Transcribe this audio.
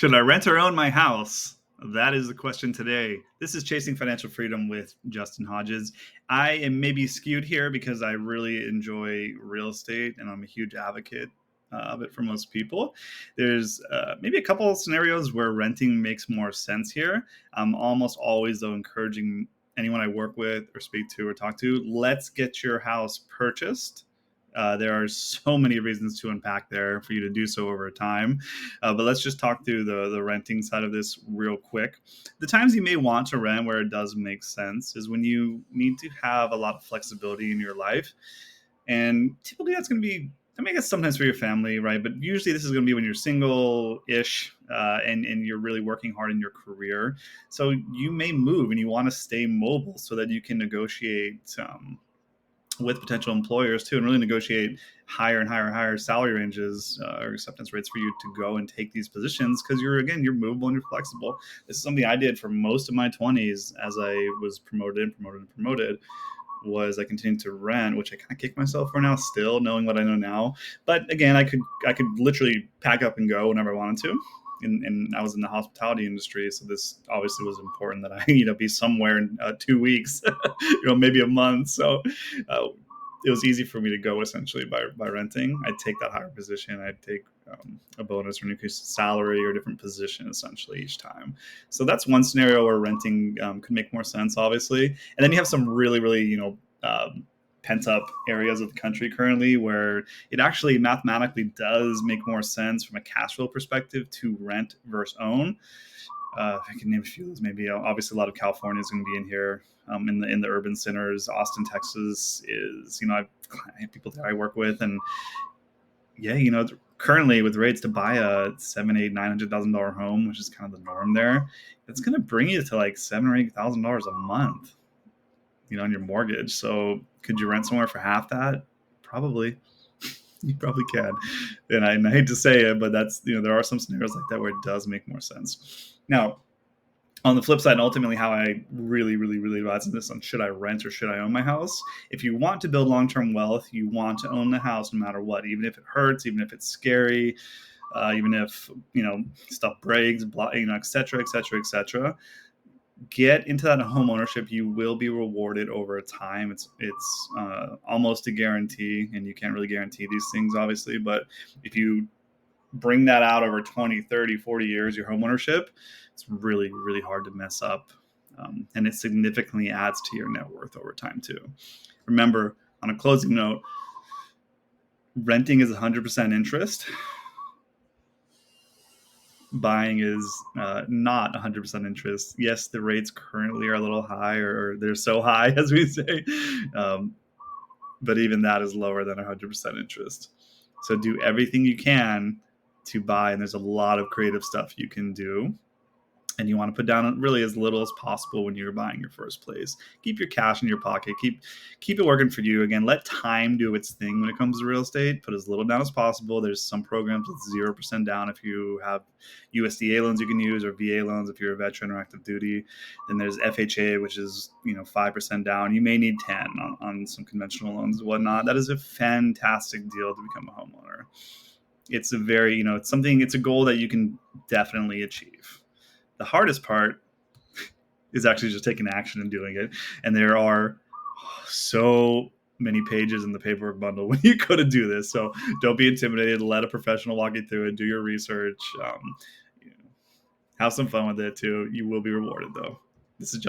Should I rent or own my house? That is the question today. This is Chasing Financial Freedom with Justin Hodges. I am maybe skewed here because I really enjoy real estate and I'm a huge advocate of it for most people. There's maybe a couple of scenarios where renting makes more sense here. I'm almost always, though, encouraging anyone I work with or speak to or talk to, let's get your house purchased. There are so many reasons to unpack there for you to do so over time. But let's just talk through the renting side of this real quick. The times you may want to rent where it does make sense is when you need to have a lot of flexibility in your life. And typically that's going to be, I mean, I guess sometimes for your family, right? But usually this is going to be when you're single-ish and you're really working hard in your career. So you may move and you want to stay mobile so that you can negotiate with potential employers too, and really negotiate higher and higher salary ranges or acceptance rates for you to go and take these positions because you're movable and you're flexible. This is something I did for most of my 20s as I was promoted. Was I continued to rent, which I kind of kick myself for now, still knowing what I know now. But again, I could literally pack up and go whenever I wanted to. And I was in the hospitality industry, so this obviously was important that I, be somewhere in 2 weeks, maybe a month. So uh, it was easy for me to go essentially by renting. I'd take that higher position. I'd take a bonus or an increased salary or different position essentially each time. So that's one scenario where renting could make more sense, obviously. And then you have some really, really, pent up areas of the country currently where it actually mathematically does make more sense from a cash flow perspective to rent versus own. I can name a few of those. Maybe obviously a lot of California is going to be in here. In the urban centers, Austin, Texas is. I have people that I work with, and yeah, currently with rates to buy a $7, $8, $900,000 home, which is kind of the norm there, it's going to bring you to like $7,000 or $8,000 a month, on your mortgage. So could you rent somewhere for half that? Probably. You probably can. And I hate to say it, but that's, there are some scenarios like that where it does make more sense. Now, on the flip side, and ultimately how I really, really, really advise on this on should I rent or should I own my house? If you want to build long-term wealth, you want to own the house no matter what, even if it hurts, even if it's scary, even if, stuff breaks, blah, et cetera, et cetera, et cetera. Get into that home ownership. You will be rewarded over time. It's almost a guarantee, and you can't really guarantee these things, obviously. But if you bring that out over 20, 30, 40 years, your home ownership, it's really, really hard to mess up. And it significantly adds to your net worth over time, too. Remember, on a closing note, renting is 100% interest. Buying is not 100% interest. Yes, the rates currently are a little high, or they're so high, as we say. But even that is lower than 100% interest. So do everything you can to buy, and there's a lot of creative stuff you can do. And you want to put down really as little as possible when you're buying your first place. Keep your cash in your pocket. Keep it working for you. Again, let time do its thing when it comes to real estate. Put as little down as possible. There's some programs with 0% down if you have USDA loans you can use, or VA loans if you're a veteran or active duty. Then there's FHA, which is 5% down. You may need 10 on some conventional loans and whatnot. That is a fantastic deal to become a homeowner. It's a very, it's a goal that you can definitely achieve. The hardest part is actually just taking action and doing it. And there are so many pages in the paperwork bundle when you go to do this. So don't be intimidated. Let a professional walk you through it. Do your research. Have some fun with it too. You will be rewarded, though. This is Justin.